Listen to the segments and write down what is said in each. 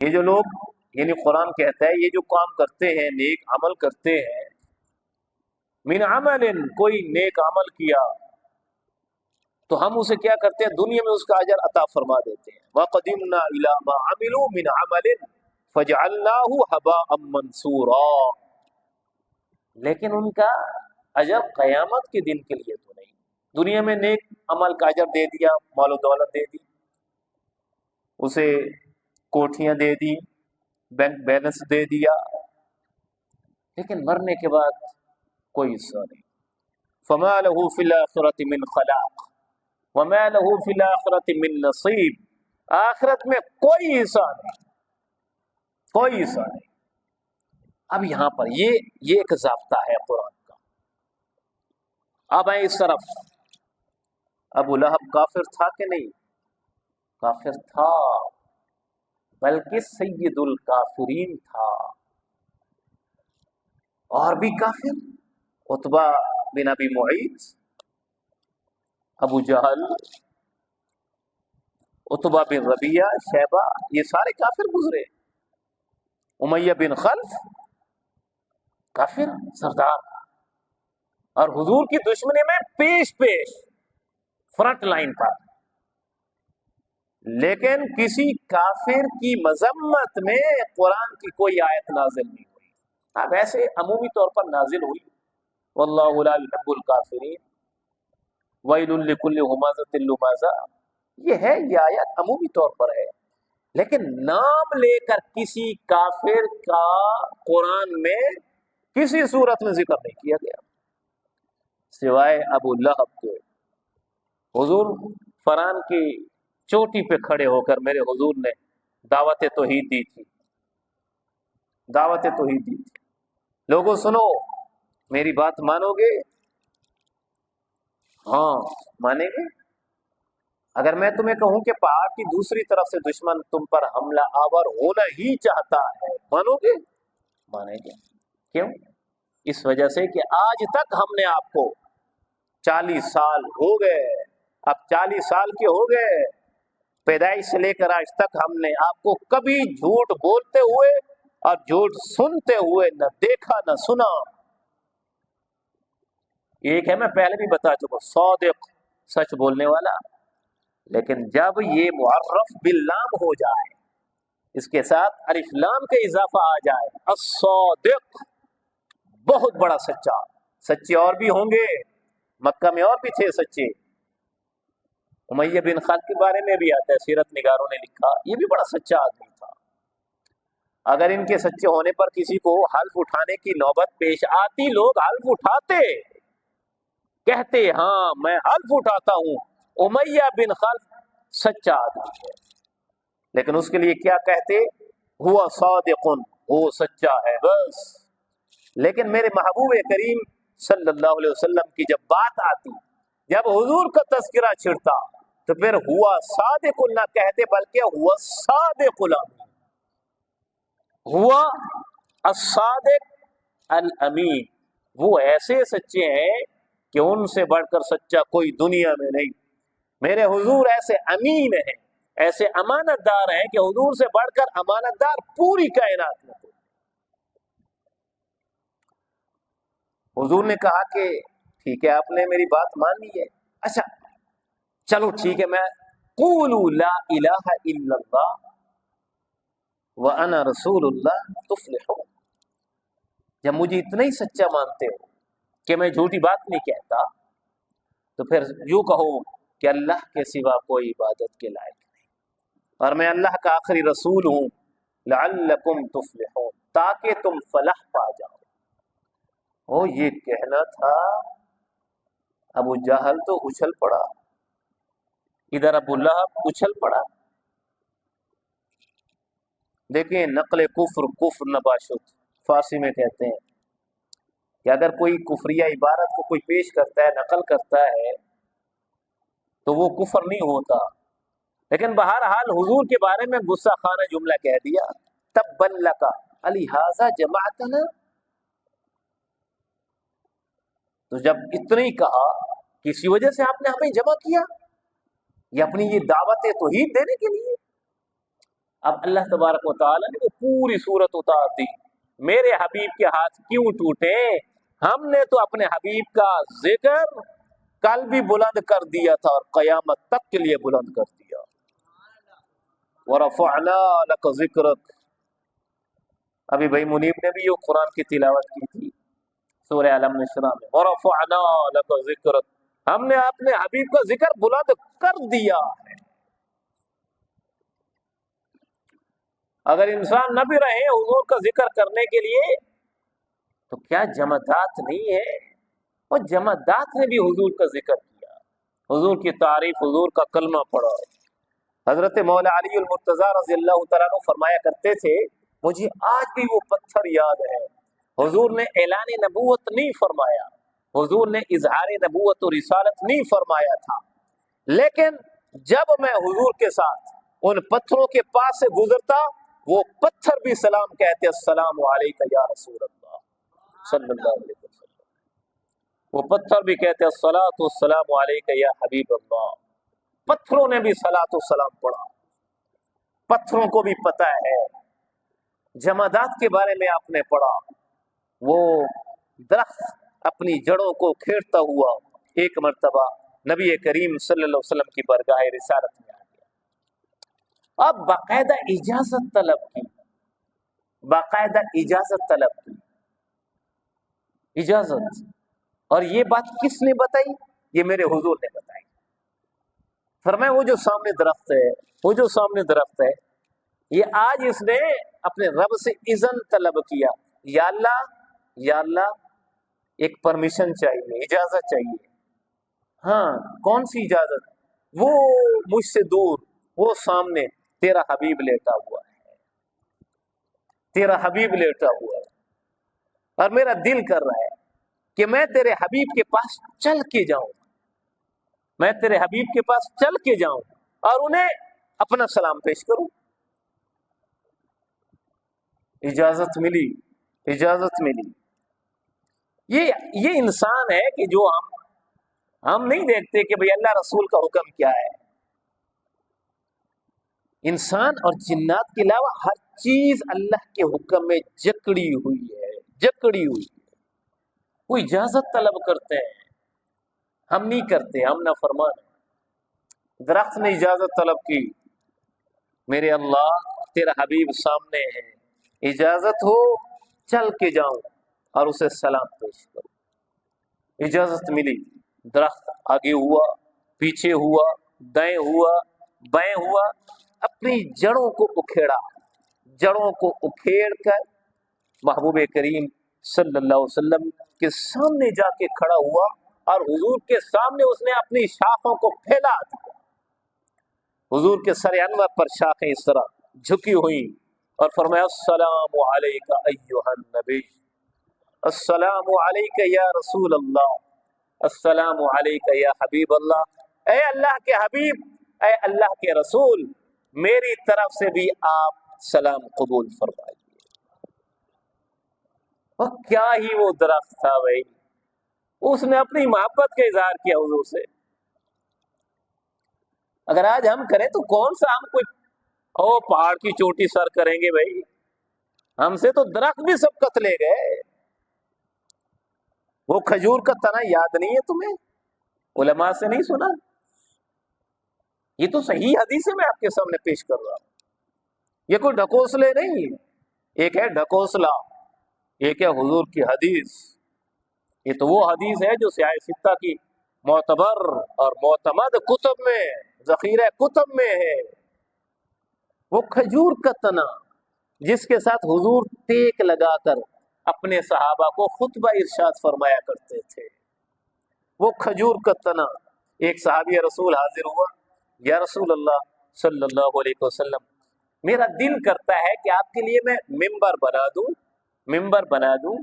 یہ جو لوگ یعنی قرآن کہتا ہے یہ جو کام کرتے ہیں نیک عمل کرتے ہیں، من عمل، کوئی نیک عمل کیا تو ہم اسے کیا کرتے ہیں دنیا میں اس کا اجر عطا فرما دیتے ہیں. وَقَدِمْنَا إِلَىٰ مَا عَمِلُوا مِنْ عَمَلٍ فَجَعَلْنَاهُ هَبَاءً مَنْثُورًا، لیکن ان کا اجر قیامت کے دن کے لیے تو نہیں. دنیا میں نیک عمل کا اجر دے دیا، مال و دولت دے دی، اسے کوٹھیاں دے دی، بینک بیلنس دے دیا، لیکن مرنے کے بعد کوئی حصہ نہیں. فما له فی الآخرۃ من خلاق وما له فی الآخرۃ من نصیب، آخرت میں کوئی حصہ نہیں، کوئی حصہ نہیں. اب یہاں پر یہ ایک ضابطہ ہے قرآن کا. اب آئیں اس طرف، ابو لہب کافر تھا کہ نہیں؟ کافر تھا، بلکہ سید الکافرین تھا. اور بھی کافر، عتبہ بن ابی معیط، ابو جہل، عتبہ بن ربیعہ، شیبہ، یہ سارے کافر گزرے. امیہ بن خلف کافر سردار، اور حضور کی دشمنی میں پیش فرنٹ لائن پر. لیکن کسی کافر کی مذمت میں قرآن کی کوئی آیت نازل نہیں ہوئی. اب ایسے عمومی طور پر نازل ہوئی، واللہ لا يحب الکافرین، ویل لکل ہمزۃ لمزہ، یہ ہے، یہ آیت عمومی طور پر ہے، لیکن نام لے کر کسی کافر کا قرآن میں کسی صورت میں ذکر نہیں کیا گیا سوائے ابو لہب کے. حضور فران کی چوٹی پہ کھڑے ہو کر میرے حضور نے دعوت توحید دی تھی، دعوت توحید دی تھی. لوگوں سنو، میری بات مانو گے؟ ہاں مانیں گے. اگر میں تمہیں کہوں کہ پہاڑ کی دوسری طرف سے دشمن تم پر حملہ آور ہونا ہی چاہتا ہے، مانو گے؟ مانیں گے. کیوں؟ اس وجہ سے کہ آج تک ہم نے آپ کو 40 سال ہو گئے، اب 40 سال کے ہو گئے، پیدائش سے لے کر آج تک ہم نے آپ کو کبھی جھوٹ بولتے ہوئے اور جھوٹ سنتے ہوئے نہ دیکھا نہ سنا. ایک ہے، میں پہلے بھی بتا چکا، صادق، سچ بولنے والا. لیکن جب یہ معرف باللام ہو جائے، اس کے ساتھ الف لام کا اضافہ آ جائے، الصادق، بہت بڑا سچا. سچے اور بھی ہوں گے، مکہ میں اور بھی تھے سچے. امیہ بن خلف کے بارے میں بھی آتا ہے، سیرت نگاروں نے لکھا یہ بھی بڑا سچا آدمی تھا. اگر ان کے سچے ہونے پر کسی کو حلف اٹھانے کی نوبت پیش آتی، لوگ حلف اٹھاتے، کہتے ہاں میں حلف اٹھاتا ہوں امیہ بن خلف سچا آدمی ہے. لیکن اس کے لیے کیا کہتے؟ ہوا صادق، وہ سچا ہے بس. لیکن میرے محبوب کریم صلی اللہ علیہ وسلم کی جب بات آتی، جب حضور کا تذکرہ چھڑتا، تو پھر ہوا صادق نہ کہتے بلکہ ہوا صادق الامین، ہوا الصادق الامین. وہ ایسے سچے ہیں کہ ان سے بڑھ کر سچا کوئی دنیا میں نہیں. میرے حضور ایسے امین ہیں، ایسے امانت دار ہیں کہ حضور سے بڑھ کر امانت دار پوری کائنات میں. حضور نے کہا کہ ٹھیک ہے آپ نے میری بات مان لی ہے، اچھا چلو ٹھیک ہے، میں قولوا لا الہ الا اللہ وانا رسول اللہ تفلحون. جب مجھے اتنا ہی سچا مانتے ہو کہ میں جھوٹی بات نہیں کہتا، تو پھر یوں کہو کہ اللہ کے سوا کوئی عبادت کے لائق نہیں، اور میں اللہ کا آخری رسول ہوں، لعلکم تفلحون، تاکہ تم فلاح پا جاؤ. وہ یہ کہنا تھا، ابو جہل تو اچھل پڑا، ادھر ابو لہب اچھل پڑا. دیکھیں نقل کفر، کفر نباشت فارسی میں کہتے ہیں کہ اگر کوئی کفریہ عبارت کو کوئی پیش کرتا ہے، نقل کرتا ہے، تو وہ کفر نہیں ہوتا. لیکن بہرحال حضور کے بارے میں غصہ خانہ جملہ کہہ دیا، تبا لک الہذا جمعتنا. تو جب اتنا ہی کہا، کسی وجہ سے آپ نے ہمیں جمع کیا، یہ اپنی یہ دعوت توحید دینے کے لیے. اب اللہ تبارک و تعالیٰ نے وہ پوری صورت اتار دی، میرے حبیب کے ہاتھ کیوں ٹوٹے؟ ہم نے تو اپنے حبیب کا ذکر کل بھی بلند کر دیا تھا اور قیامت تک کے لیے بلند کر دیا۔ وَرَفَعْنَا لَكَ ذِكْرَكَ، ابھی بھائی منیب نے بھی یہ قرآن کی تلاوت کی تھی سورہ علم نشرہ میں، وَرَفَعْنَا لَكَ ذِكْرَكَ، ہم نے اپنے حبیب کا ذکر بلند کر دیا ہے۔ اگر انسان نہ بھی رہے حضور کا ذکر کرنے کے لیے تو کیا جمادات نہیں ہے؟ اور جمادات نے بھی حضور کا ذکر کیا، حضور کی تعریف، حضور کا کلمہ پڑھا۔ حضرت مولا علی المرتضیٰ رضی اللہ تعالیٰ عنہ فرمایا کرتے تھے، مجھے آج بھی وہ پتھر یاد ہے، حضور نے اعلان نبوت نہیں فرمایا، حضور نے اظہار نبوت و رسالت نہیں فرمایا تھا، لیکن جب میں حضور کے ساتھ ان پتھروں کے پاس سے گزرتا، وہ پتھر بھی سلام کہتے، السلام علیکہ یا رسول اللہ صلی اللہ علیہ وسلم، وہ پتھر بھی کہتے الصلاۃ والسلام علیکہ یا حبیب اللہ۔ پتھروں نے بھی صلاۃ والسلام پڑھا، پتھروں کو بھی پتہ ہے۔ جمادات کے بارے میں آپ نے پڑھا، وہ درخت اپنی جڑوں کو کھیڑتا ہوا ایک مرتبہ نبی کریم صلی اللہ علیہ وسلم کی بارگاہ رسالت میں آ گیا، اب باقاعدہ اجازت طلب کی، باقاعدہ اجازت طلب کی، اجازت۔ اور یہ بات کس نے بتائی؟ یہ میرے حضور نے بتائی۔ فرمایا وہ جو سامنے درخت ہے، وہ جو سامنے درخت ہے، یہ آج اس نے اپنے رب سے اذن طلب کیا، یا اللہ، یا اللہ ایک پرمیشن چاہیے، اجازت چاہیے۔ ہاں، کون سی اجازت؟ وہ مجھ سے دور، وہ سامنے تیرا حبیب لیٹا ہوا ہے، تیرا حبیب لیٹا ہوا ہے، اور میرا دل کر رہا ہے کہ میں تیرے حبیب کے پاس چل کے جاؤں، میں تیرے حبیب کے پاس چل کے جاؤں اور انہیں اپنا سلام پیش کروں۔ اجازت ملی، اجازت ملی۔ یہ انسان ہے کہ جو ہم نہیں دیکھتے کہ بھئی اللہ رسول کا حکم کیا ہے۔ انسان اور جنات کے علاوہ ہر چیز اللہ کے حکم میں جکڑی ہوئی ہے، جکڑی ہوئی ہے۔ وہ اجازت طلب کرتے ہیں، ہم نہیں کرتے، ہم نہ فرمان ہیں۔ درخت نے اجازت طلب کی، میرے اللہ تیرا حبیب سامنے ہے، اجازت ہو چل کے جاؤں اور اسے سلام پیش کروں۔ اجازت ملی، درخت آگے ہوا، پیچھے ہوا، دائیں ہوا، بائیں ہوا، اپنی جڑوں کو اکھیڑا، جڑوں کو اکھیڑ کر محبوب کریم صلی اللہ علیہ وسلم کے سامنے جا کے کھڑا ہوا، اور حضور کے سامنے اس نے اپنی شاخوں کو پھیلا دیا۔ حضور کے سر انور پر شاخیں اس طرح جھکی ہوئی اور فرمایا السلام علیکہ ایھا النبی، السلام علیکہ یا رسول اللہ، السلام علیکہ یا حبیب اللہ، اے اللہ کے حبیب، اے اللہ کے رسول، میری طرف سے بھی آپ سلام قبول فرمائیے۔ اور کیا ہی وہ درخت تھا بھائی، اس نے اپنی محبت کا اظہار کیا حضور سے۔ اگر آج ہم کریں تو کون سا ہم کوئی پہاڑ کی چوٹی سر کریں گے بھائی، ہم سے تو درخت بھی سب قتلے گئے۔ وہ کھجور کا تنا یاد نہیں ہے تمہیں؟ علماء سے نہیں سنا؟ یہ تو صحیح حدیث ہے، میں آپ کے سامنے پیش کر رہا ہوں، یہ کوئی ڈھکوسلے نہیں ہے۔ ایک ہے ڈھکوسلا، ایک ہے حضور کی حدیث۔ یہ تو وہ حدیث ہے جو سیاہ ستہ کی معتبر اور معتمد کتب میں، ذخیرہ کتب میں ہے۔ وہ کھجور کا تنا جس کے ساتھ حضور ٹیک لگا کر اپنے صحابہ کو خطبہ ارشاد فرمایا کرتے تھے، وہ کھجور کا تنا۔ ایک صحابی رسول حاضر ہوا، یا رسول اللہ صلی اللہ علیہ وسلم، میرا دل کرتا ہے کہ آپ کے لیے میں ممبر بنا دوں، ممبر بنا دوں،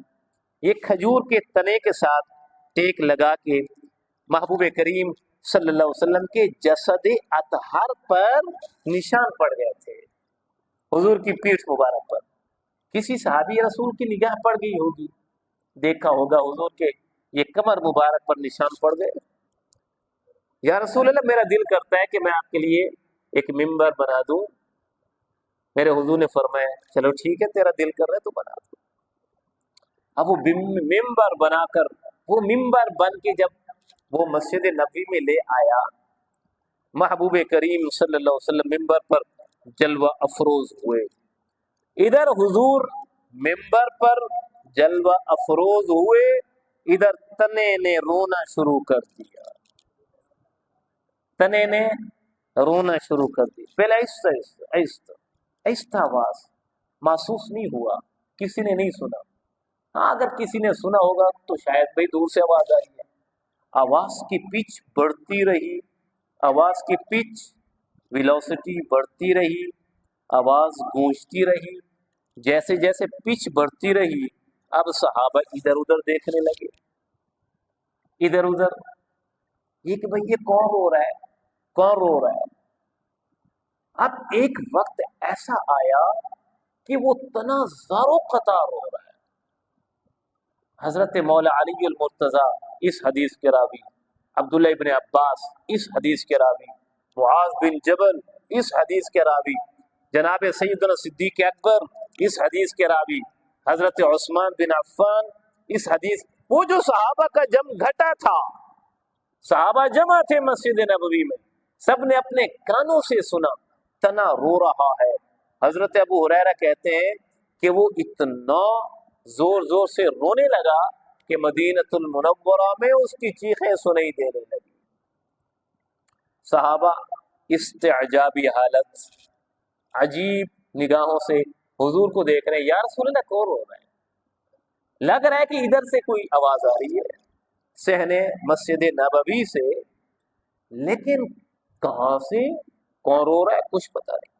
یہ کھجور کے تنے کے ساتھ ٹیک لگا کے محبوب کریم صلی اللہ علیہ وسلم کے جسد اطہر پر نشان پڑ گئے تھے، حضور کی پیٹھ مبارک پر۔ کسی صحابی رسول کی نگاہ پڑ گئی ہوگی، دیکھا ہوگا حضور کے یہ کمر مبارک پر نشان پڑ گئے۔ یا رسول اللہ، میرا دل کرتا ہے کہ میں آپ کے لیے ایک ممبر بنا دوں، میرے حضور نے فرمایا چلو ٹھیک ہے تیرا دل کر رہا ہے تو بنا دو۔ اب وہ ممبر بنا کر، وہ ممبر بن کے جب وہ مسجد نبوی میں لے آیا، محبوب کریم صلی اللہ علیہ وسلم ممبر پر جلوہ افروز ہوئے۔ ادھر حضور ممبر پر جلوہ افروز ہوئے، ادھر تنے نے رونا شروع کر دیا، تنے نے رونا شروع کر دی۔ پہلے آہستہ آہستہ آہستہ آہستہ آواز، محسوس نہیں ہوا، کسی نے نہیں سنا۔ ہاں اگر کسی نے سنا ہوگا تو شاید بھئی دور سے آواز آئی ہے۔ آواز کی پچ بڑھتی رہی، آواز کی پچ ویلوسٹی بڑھتی رہی، آواز گونجتی رہی۔ جیسے جیسے پچ بڑھتی رہی، اب صحابہ ادھر ادھر دیکھنے لگے، ادھر ادھر، یہ کہ بھئی یہ کون رو رہا ہے، کون رو رہا ہے۔ اب ایک وقت ایسا آیا کہ وہ تنا زاروں قطار رو رہا ہے۔ حضرت مولا علی المرتضیٰ اس حدیث کے راوی، عبداللہ ابن عباس اس حدیث کے راوی، معاذ بن جبل اس حدیث کے راوی، جناب سیدنا صدیق اکبر اس حدیث کے راوی، حضرت عثمان بن عفان اس حدیث، وہ جو صحابہ کا جم گھٹا تھا، صحابہ جمع تھے مسجد نبوی میں، سب نے اپنے کانوں سے سنا تنا رو رہا ہے۔ حضرت ابو ہریرہ کہتے ہیں کہ وہ اتنا زور زور سے رونے لگا کہ مدینۃ المنورہ میں اس کی چیخیں سنائی دینے لگی۔ صحابہ استعجابی حالت، عجیب نگاہوں سے حضور کو دیکھ رہے ہیں، یا رسول اللہ کون رو رہا ہے؟ لگ رہا ہے کہ ادھر سے کوئی آواز آ رہی ہے صحن مسجد نبوی سے، لیکن کہاں سے کون رو رہا ہے کچھ پتہ نہیں۔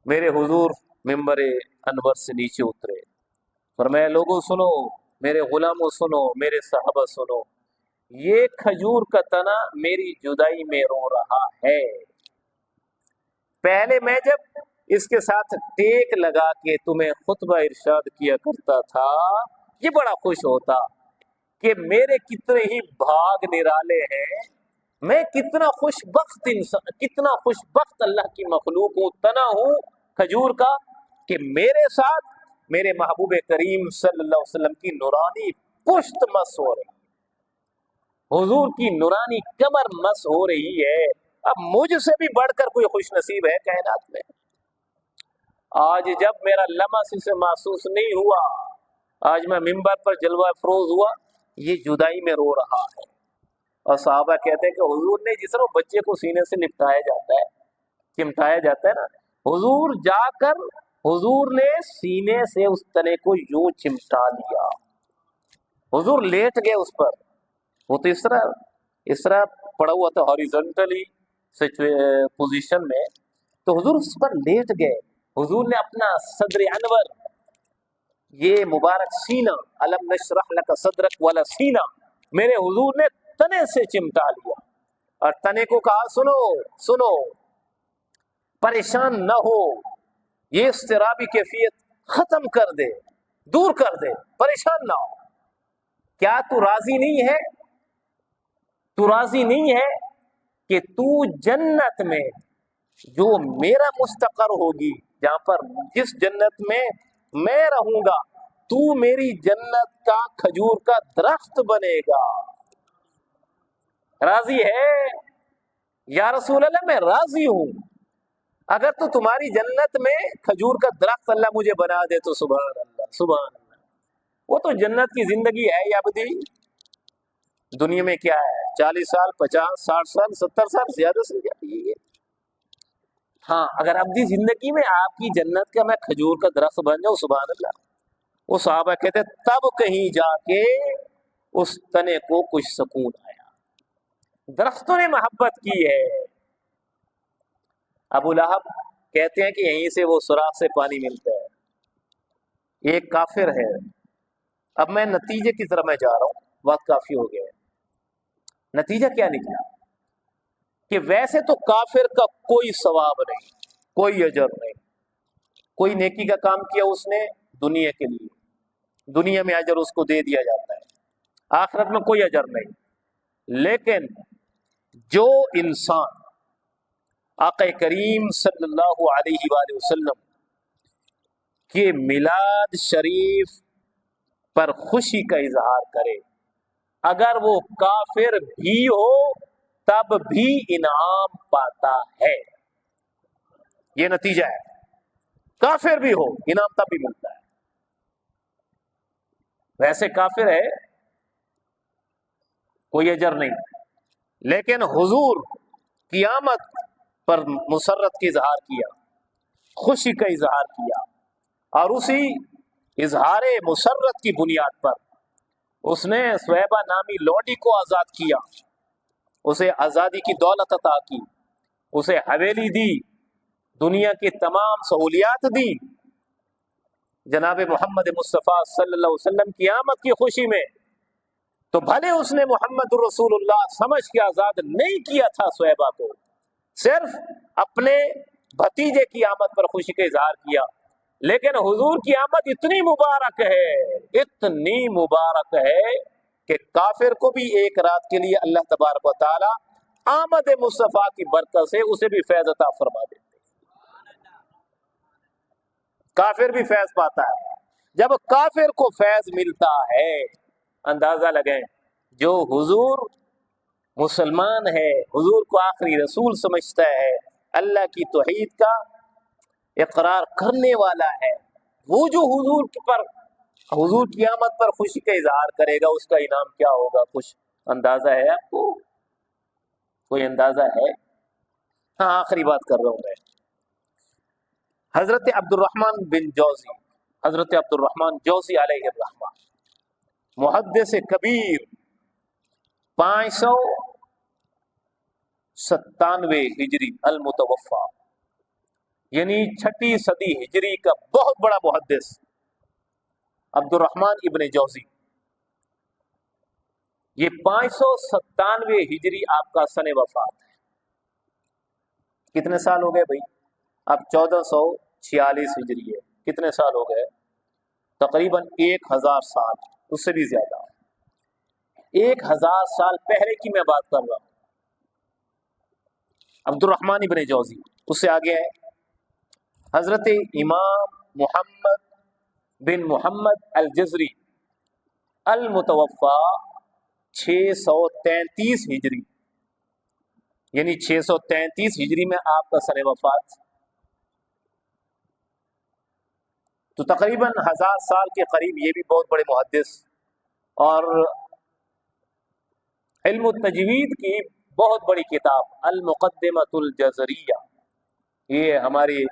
میرے حضور ممبر انور سے نیچے اترے، فرمایا لوگوں سنو، میرے غلاموں سنو، میرے صحابہ سنو، یہ کھجور کا تنا میری جدائی میں رو رہا ہے۔ پہلے میں جب اس کے ساتھ ٹیک لگا کے تمہیں خطبہ ارشاد کیا کرتا تھا، یہ بڑا خوش ہوتا کہ میرے کتنے ہی بھاگ نرالے ہیں، میں کتنا خوش بخت انسان، کتنا خوش بخت اللہ کی مخلوق ہوں، تنا ہوں کھجور کا، کہ میرے ساتھ میرے محبوب کریم صلی اللہ علیہ وسلم کی نورانی پشت مس ہو رہی، حضور کی نورانی کمر مس ہو رہی ہے۔ اب مجھ سے بھی بڑھ کر کوئی خوش نصیب ہے کائنات میں؟ آج جب میرا لمس اسے محسوس نہیں ہوا، آج میں ممبر پر جلوہ افروز ہوا، یہ جدائی میں رو رہا ہے۔ اور صحابہ کہتے ہیں کہ حضور نے جس طرح بچے کو سینے سے لپٹایا جاتا ہے، چمٹایا جاتا ہے نا، حضور جا کر حضور نے سینے سے اس تنے کو یوں چمٹا لیا، حضور لیٹ گئے اس پر، وہ تو اس طرح پڑا ہوا تھا ہاریزونٹلی پوزیشن میں، تو حضور اس پر لیٹ گئے، حضور نے اپنا صدر انور، یہ مبارک سینہ، الم نشرح لک صدرک والا سینہ، میرے حضور نے تنے سے چمٹا لیا اور تنے کو کہا سنو سنو، پریشان نہ ہو، یہ اضطرابی کیفیت ختم کر دے، دور کر دے، پریشان نہ ہو۔ کیا تو راضی نہیں ہے، تو راضی نہیں ہے کہ تو جنت میں جو میرا مستقر ہوگی، جہاں پر جس جنت میں میں رہوں گا، تو میری جنت کا کھجور کا درخت بنے گا، راضی ہے؟ یا رسول اللہ میں راضی ہوں، اگر تو تمہاری جنت میں کھجور کا درخت اللہ مجھے بنا دے تو سبحان اللہ سبحان اللہ۔ وہ تو جنت کی زندگی ہے یا بدی، دنیا میں کیا ہے 40 سال 50 60 سال 70 سال زیادہ سے زیادہ یہ ہے۔ ہاں اگر ابدی زندگی میں آپ کی جنت کا میں کھجور کا درخت بن جاؤں، سبحان اللہ۔ وہ صحابہ کہتے تب کہیں جا کے اس تنے کو کچھ سکون آیا، درختوں نے محبت کی ہے۔ ابو لہب کہتے ہیں کہ یہیں سے وہ سوراخ سے پانی ملتا ہے، ایک کافر ہے۔ اب میں نتیجے کی طرف میں جا رہا ہوں، وقت کافی ہو گیا ہے۔ نتیجہ کیا نکلا کہ ویسے تو کافر کا کوئی ثواب نہیں، کوئی اجر نہیں، کوئی نیکی کا کام کیا اس نے دنیا کے لیے، دنیا میں اجر اس کو دے دیا جاتا ہے، آخرت میں کوئی اجر نہیں۔ لیکن جو انسان آقا کریم صلی اللہ علیہ وآلہ وسلم کے میلاد شریف پر خوشی کا اظہار کرے، اگر وہ کافر بھی ہو تب بھی انعام پاتا ہے۔ یہ نتیجہ ہے، کافر بھی ہو انعام تب بھی ملتا ہے۔ ویسے کافر ہے کوئی اجر نہیں، لیکن حضور قیامت پر مسرت کا اظہار کیا، خوشی کا اظہار کیا، اور اسی اظہار مسرت کی بنیاد پر اس نے سویبہ نامی لونڈی کو آزاد کیا، اسے آزادی کی دولت عطا کی، اسے حویلی دی، دنیا کی تمام سہولیات دی۔ جناب محمد مصطفیٰ صلی اللہ علیہ وسلم کی آمد کی خوشی میں تو بھلے اس نے محمد رسول اللہ سمجھ کے آزاد نہیں کیا تھا سویبہ کو، صرف اپنے بھتیجے کی آمد پر خوشی کا اظہار کیا، لیکن حضور کی آمد اتنی مبارک ہے، اتنی مبارک ہے کہ کافر کو بھی ایک رات کے لیے اللہ تبارک و تعالی آمد مصطفیٰ کی برکت سے اسے بھی فیض عطا فرما دیتے، کافر بھی فیض پاتا ہے۔ جب کافر کو فیض ملتا ہے، اندازہ لگیں جو حضور مسلمان ہے، حضور کو آخری رسول سمجھتا ہے، اللہ کی توحید کا اقرار کرنے والا ہے، وہ جو حضور کی آمد پر خوشی کا اظہار کرے گا، اس کا انعام کیا ہوگا؟ کچھ اندازہ ہے آپ کو؟ کوئی اندازہ ہے؟ ہاں، آخری بات کر رہا ہوں میں۔ حضرت عبد الرحمن بن جوزی، حضرت عبد الرحمن جوزی علیہ الرحمہ، محدث کبیر، 597 ہجری المتوفا، یعنی 6 صدی ہجری کا بہت بڑا محدث عبد الرحمن ابن جوزی، یہ 597 ہجری آپ کا سن وفات ہے۔ کتنے سال ہو گئے بھائی؟ اب 1446 ہجری ہے، کتنے سال ہو گئے؟ تقریباً 1000 سال، اس سے بھی زیادہ، 1000 سال پہلے کی میں بات کر رہا ہوں۔ عبد الرحمن ابن جوزی، اس سے آگے ہے حضرت امام محمد بن محمد الجزری المتوفا 633 ہجری، یعنی 633 ہجری میں آپ کا سن وفات، تو تقریباً 1000 سال کے قریب یہ بھی بہت بڑے محدث، اور علم التجوید کی بہت بڑی کتاب المقدمۃ الجزریہ، یہ ہماری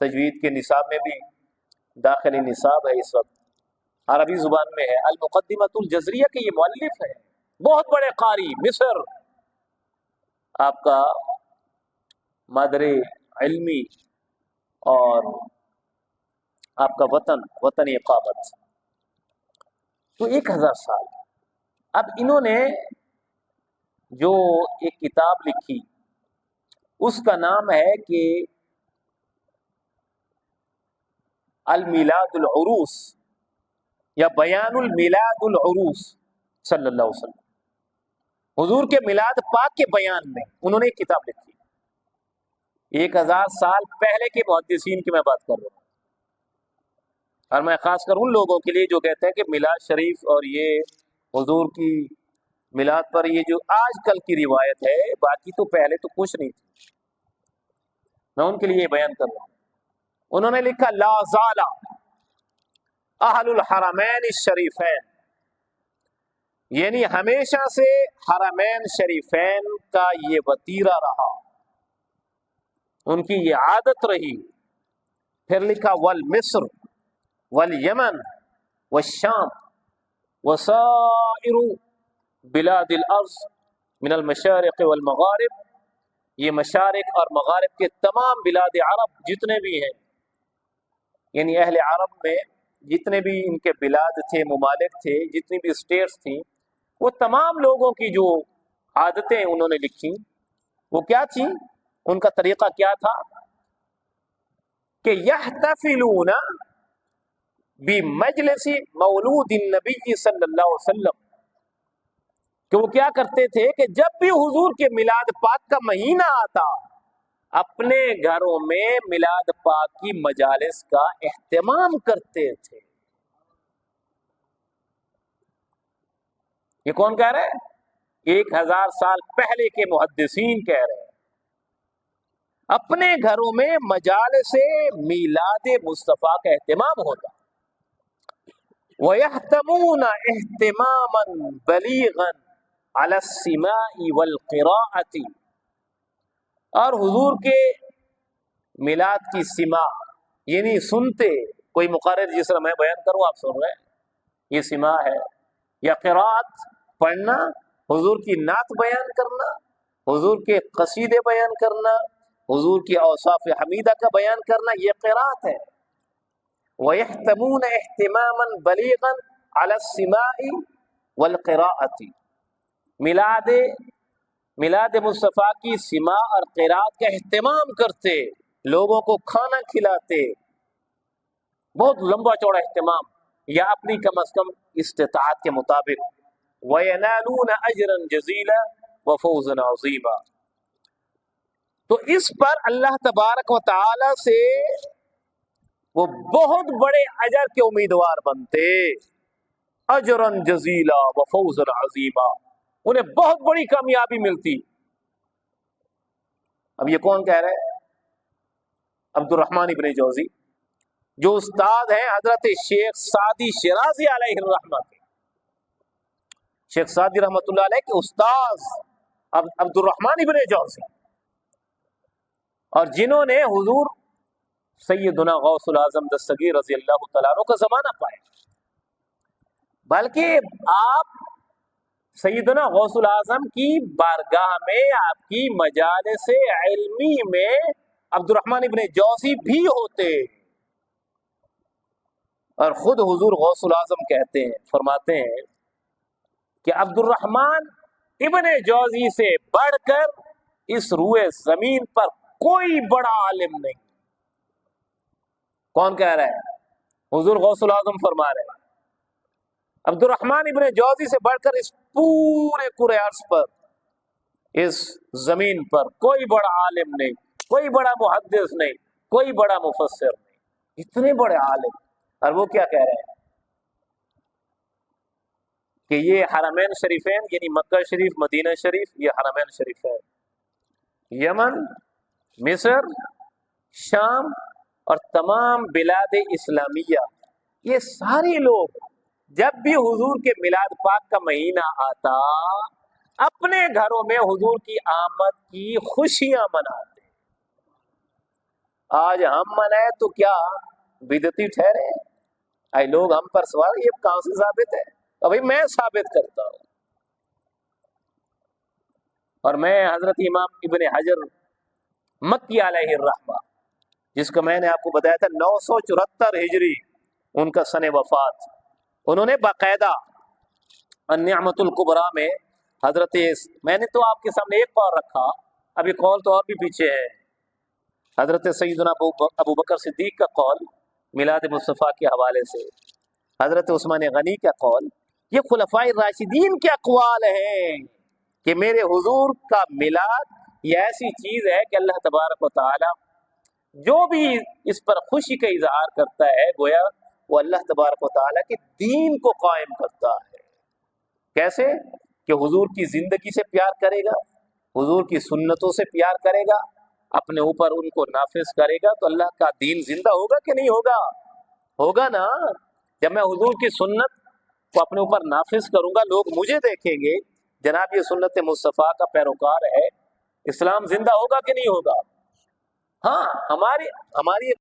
تجوید کے نصاب میں بھی داخل نصاب ہے، اس وقت عربی زبان میں ہے۔ المقدمۃ الجزریہ کے یہ مؤلف ہے، بہت بڑے قاری، مصر آپ کا مادر علمی اور آپ کا وطن اقامت، تو 1000 سال۔ اب انہوں نے جو ایک کتاب لکھی، اس کا نام ہے کہ المیلاد العروس، یا بیان المیلاد العروس صلی اللہ علیہ وسلم، حضور کے میلاد پاک کے بیان میں انہوں نے ایک کتاب لکھی، 1000 سال پہلے کے محدثین کی میں بات کر رہا ہوں، اور میں خاص کر ان لوگوں کے لیے جو کہتے ہیں کہ میلاد شریف اور یہ حضور کی میلاد پر یہ جو آج کل کی روایت ہے، باقی تو پہلے تو کچھ نہیں تھی، میں ان کے لیے یہ بیان کر رہا ہوں۔ انہوں نے لکھا لا زال اہل الحرمین الشریفین، یعنی ہمیشہ سے حرمین شریفین کا یہ وتیرہ رہا، ان کی یہ عادت رہی۔ پھر لکھا والمصر والیمن والشام وسائر بلاد الارض من المشارق والمغارب، یہ مشارق اور مغارب کے تمام بلاد عرب جتنے بھی ہیں، یعنی اہل عرب میں جتنے بھی ان کے بلاد تھے، ممالک تھے، جتنی بھی اسٹیٹس تھیں، وہ تمام لوگوں کی جو عادتیں انہوں نے لکھی، وہ کیا تھی؟ ان کا طریقہ کیا تھا کہ یحتفلون بمجلس مولود النبی صلی اللہ علیہ وسلم، کہ وہ کیا کرتے تھے کہ جب بھی حضور کے میلاد پاک کا مہینہ آتا اپنے گھروں میں میلاد پاک کی مجالس کا اہتمام کرتے تھے. یہ کون کہہ رہے ہیں؟ 1000 سال پہلے کے محدثین کہہ رہے ہیں. اپنے گھروں میں مجالس میلاد مصطفیٰ کا اہتمام ہوتا. وَيَهْتَمُونَ اهْتِمَامًا بَلِيغًا عَلَى السِّمَاعِ وَالْقِرَاءَةِ، اور حضور کے میلاد کی سماع یعنی سنتے. کوئی مقرر جس طرح میں بیان کروں آپ سن رہے ہیں، یہ سماع ہے. یا قراءت پڑھنا، حضور کی نعت بیان کرنا، حضور کے قصیدے بیان کرنا، حضور کی اوصاف حمیدہ کا بیان کرنا، یہ قراءت ہے. وَيَحْتَمُونَ اهْتِمَامًا بَلِيغًا عَلَى السِّمَاعِ وَالْقِرَاءَةِ، میلاد مصطفیٰ کی سماع اور قراءت کا اہتمام کرتے، لوگوں کو کھانا کھلاتے، بہت لمبا چوڑا اہتمام، یا اپنی کم از کم استطاعت کے مطابق. وَيَنَالُونَ أَجْرًا جَزِيلًا وَفَوْزًا عَظِيمًا. تو اس پر اللہ تبارک و تعالی سے وہ بہت بڑے اجر کے امیدوار بنتے. اجرًا جزیلا وفوزا عظیما، انہیں بہت بڑی کامیابی ملتی. اب یہ کون کہہ رہے ہیں؟ عبد الرحمن ابن جوزی، جو استاد ہیں حضرت شیخ سعدی شیرازی علیہ الرحمہ کے. شیخ سعدی رحمۃ اللہ علیہ کے استاذ عبد الرحمن ابن جوزی، اور جنہوں نے حضور سیدنا غوث العظم دستگیر رضی اللہ تعالیٰ عنہ کا زمانہ پایا. بلکہ آپ سیدنا غوث العظم کی بارگاہ میں، آپ کی مجالس علمی میں عبد الرحمن ابن جوزی بھی ہوتے. اور خود حضور غوث العظم کہتے ہیں، فرماتے ہیں کہ عبد الرحمن ابن جوزی سے بڑھ کر اس روئے زمین پر کوئی بڑا عالم نہیں. کون کہہ رہا ہے؟ حضور غوث العظم فرما رہے ہیں عبد الرحمن ابن جوزی سے بڑھ کر اس پورے کرۂ ارض پر، اس زمین پر کوئی بڑا عالم نہیں، کوئی بڑا محدث نہیں، کوئی بڑا مفسر نہیں. اتنے بڑے عالم. اور وہ کیا کہہ رہے ہیں کہ یہ حرمین شریفین یعنی مکہ شریف، مدینہ شریف، یہ حرمین شریف ہے. یمن، مصر، شام اور تمام بلاد اسلامیہ، یہ سارے لوگ جب بھی حضور کے میلاد پاک کا مہینہ آتا، اپنے گھروں میں حضور کی آمد کی خوشیاں مناتے. آج ہم منائے تو کیا بدعتی ٹھہرے؟ اے لوگ ہم پر سوال، یہ کہاں سے ثابت ہے؟ ابھی میں ثابت کرتا ہوں. اور میں حضرت امام ابن حجر مکی علیہ الرحمہ، جس کو میں نے آپ کو بتایا تھا 974 ہجری ان کا سن وفات، انہوں نے باقاعدہ النعمت الکبریٰ میں حضرت، میں نے تو آپ کے سامنے ایک قول رکھا، ابھی قول تو اور بھی پیچھے ہے، حضرت سیدنا ابو بکر صدیق کا قول میلاد مصطفیٰ کے حوالے سے، حضرت عثمان غنی کا قول، یہ خلفائے راشدین کے اقوال ہیں کہ میرے حضور کا میلاد یہ ایسی چیز ہے کہ اللہ تبارک و تعالی جو بھی اس پر خوشی کا اظہار کرتا ہے، گویا وہ اللہ تبارک و تعالی کے دین کو قائم کرتا ہے. کیسے؟ کہ حضور کی زندگی سے پیار کرے گا، حضور کی سنتوں سے پیار کرے گا، اپنے اوپر ان کو نافذ کرے گا، تو اللہ کا دین زندہ ہوگا کہ نہیں ہوگا؟ ہوگا نا. جب میں حضور کی سنت کو اپنے اوپر نافذ کروں گا، لوگ مجھے دیکھیں گے جناب یہ سنت مصطفیٰ کا پیروکار ہے. اسلام زندہ ہوگا کہ نہیں ہوگا؟ ہاں، ہماری